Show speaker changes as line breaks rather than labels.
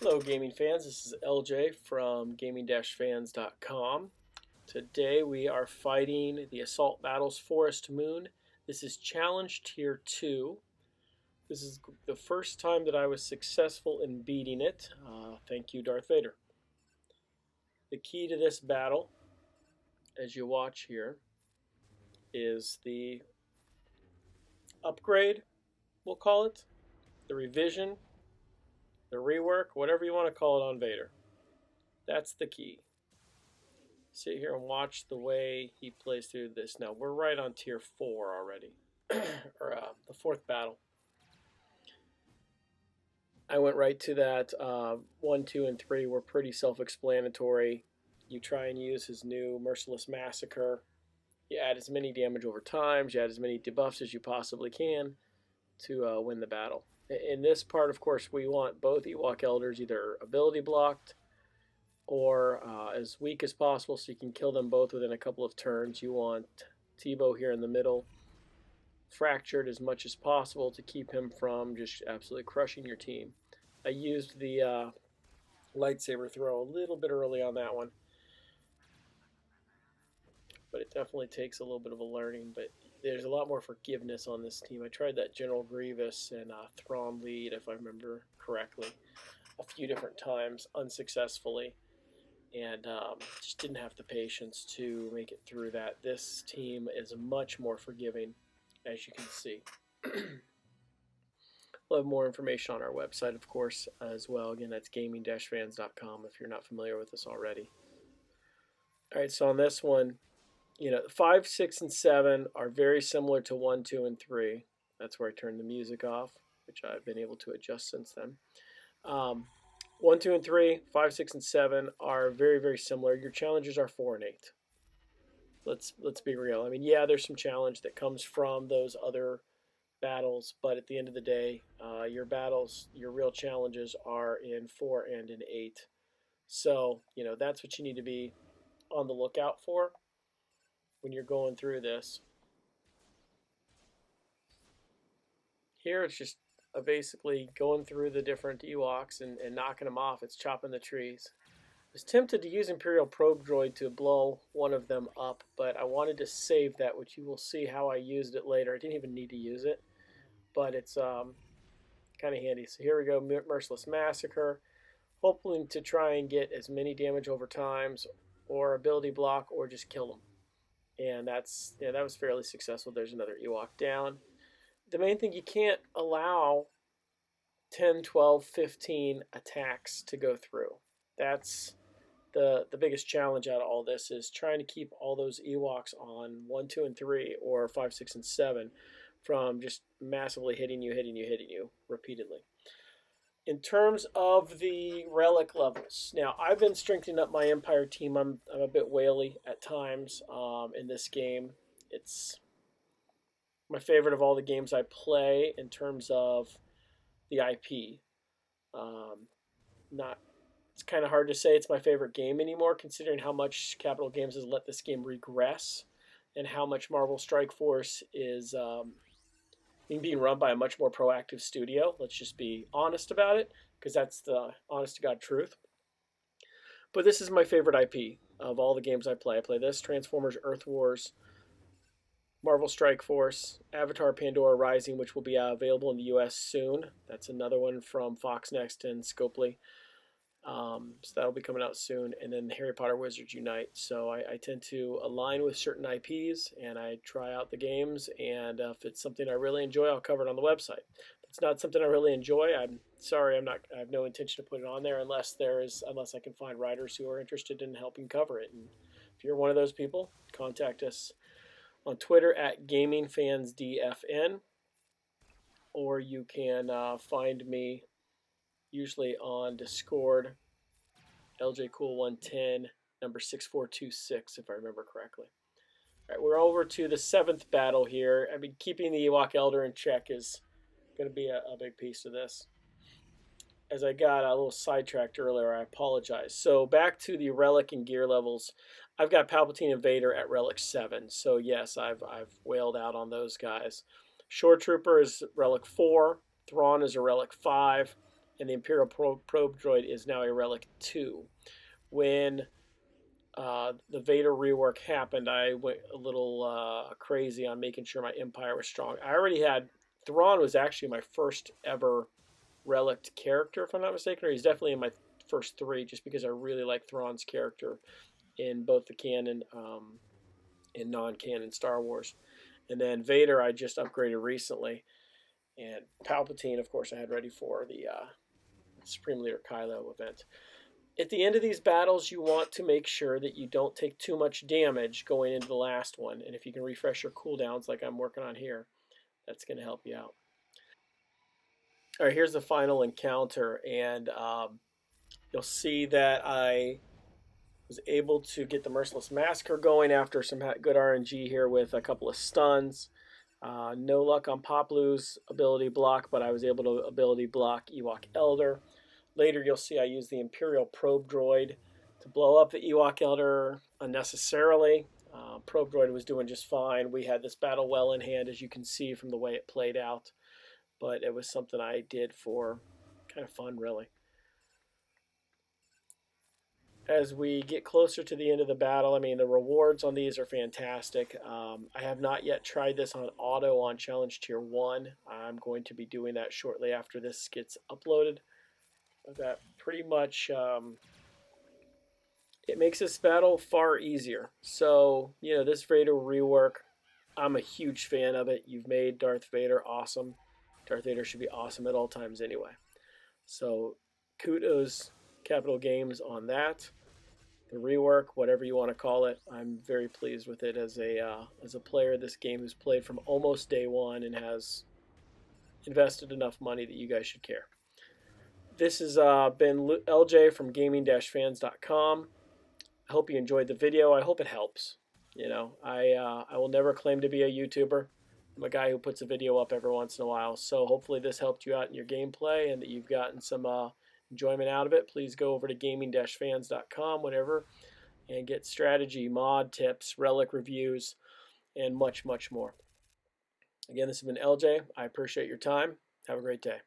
Hello gaming fans, this is LJ from gaming-fans.com. Today we are fighting the Assault Battles Forest Moon. This is Challenge Tier 2. This is the first time that I was successful in beating it. Thank you, Darth Vader. The key to this battle, as you watch here, is the upgrade, we'll call it, the revision, the rework, whatever you want to call it on Vader. That's the key. Sit here and watch the way he plays through this. Now, we're right on Tier 4 already, or the 4th battle. I went right to that. 1, 2, and 3 were pretty self-explanatory. You try and use his new Merciless Massacre. You add as many damage over times. You add as many debuffs as you possibly can to win the battle. In this part, of course, we want both Ewok Elders either ability blocked or as weak as possible so you can kill them both within a couple of turns. You want Tebow here in the middle fractured as much as possible to keep him from just absolutely crushing your team. I used the lightsaber throw a little bit early on that one, but it definitely takes a little bit of a learning, but there's a lot more forgiveness on this team. I tried that General Grievous and Thrawn lead, if I remember correctly, a few different times unsuccessfully, and just didn't have the patience to make it through that. This team is much more forgiving, as you can see. We'll have more information on our website, of course, as well. Again, that's gaming-fans.com if you're not familiar with this already. All right, so on this one, 5, 6, and 7 are very similar to 1, 2, and 3. That's where I turned the music off, which I've been able to adjust since then. 1, 2, and 3, 5, 6, and 7 are very, very similar. Your challenges are 4 and 8. Let's be real. I mean, yeah, there's some challenge that comes from those other battles, but at the end of the day, your battles, your real challenges are in 4 and in 8. So, that's what you need to be on the lookout for when you're going through this. Here it's just basically going through the different Ewoks and knocking them off. It's chopping the trees. I was tempted to use Imperial Probe Droid to blow one of them up, but I wanted to save that, which you will see how I used it later. I didn't even need to use it, but it's kind of handy. So here we go, Merciless Massacre, hoping to try and get as many damage over times or ability block or just kill them. And that was fairly successful. There's another Ewok down. The main thing, you can't allow 10, 12, 15 attacks to go through. That's the biggest challenge out of all this, is trying to keep all those Ewoks on 1, 2, and 3, or 5, 6, and 7 from just massively hitting you repeatedly. In terms of the relic levels, now I've been strengthening up my Empire team. I'm a bit whaley at times in this game. It's my favorite of all the games I play in terms of the IP. It's kind of hard to say it's my favorite game anymore, considering how much Capital Games has let this game regress and how much Marvel Strike Force is being run by a much more proactive studio. Let's just be honest about it, because that's the honest to God truth. But this is my favorite IP of all the games I play. I play this, Transformers Earth Wars, Marvel Strike Force, Avatar Pandora Rising, which will be available in the US soon. That's another one from Fox Next and Scopely. So that'll be coming out soon. And then Harry Potter Wizards Unite. So I tend to align with certain IPs, and I try out the games, and if it's something I really enjoy, I'll cover it on the website. If it's not something I really enjoy, I'm sorry, I have no intention to put it on there unless I can find writers who are interested in helping cover it. And if you're one of those people, contact us on Twitter at GamingFansDFN, or you can find me usually on Discord, LJCool110, number 6426, if I remember correctly. All right, we're over to the 7th battle here. I mean, keeping the Ewok Elder in check is going to be a big piece of this. As I got a little sidetracked earlier, I apologize. So back to the relic and gear levels. I've got Palpatine and Vader at relic 7. So yes, I've whaled out on those guys. Shore Trooper is relic 4. Thrawn is a relic 5. and the Imperial probe droid is now a relic 2. When the Vader rework happened, I went a little crazy on making sure my Empire was strong. I already had Thrawn was actually my first ever relic character, if I'm not mistaken, or he's definitely in my first 3, just because I really like Thrawn's character in both the canon and non-canon Star Wars. And then Vader, I just upgraded recently, and Palpatine, of course, I had ready for the Supreme Leader Kylo event. At the end of these battles, you want to make sure that you don't take too much damage going into the last one. And if you can refresh your cooldowns like I'm working on here, that's going to help you out. All right, here's the final encounter. And you'll see that I was able to get the Merciless Massacre going after some good RNG here with a couple of stuns. No luck on Poplu's ability block, but I was able to ability block Ewok Elder. Later, you'll see I use the Imperial Probe Droid to blow up the Ewok Elder unnecessarily. Probe Droid was doing just fine. We had this battle well in hand, as you can see from the way it played out. But it was something I did for kind of fun, really. As we get closer to the end of the battle, I mean, the rewards on these are fantastic. I have not yet tried this on auto on Challenge Tier 1. I'm going to be doing that shortly after this gets uploaded. That pretty much it makes this battle far easier. So, you know, this Vader rework, I'm a huge fan of it. You've made Darth Vader awesome. Darth Vader should be awesome at all times anyway. So, kudos, Capital Games, on that. The rework, whatever you want to call it, I'm very pleased with it as a player of this game who's played from almost day one and has invested enough money that you guys should care. This has been LJ from gaming-fans.com. I hope you enjoyed the video. I hope it helps. You know, I will never claim to be a YouTuber. I'm a guy who puts a video up every once in a while. So hopefully this helped you out in your gameplay and that you've gotten some enjoyment out of it. Please go over to gaming-fans.com whenever and get strategy, mod tips, relic reviews, and much, much more. Again, this has been LJ. I appreciate your time. Have a great day.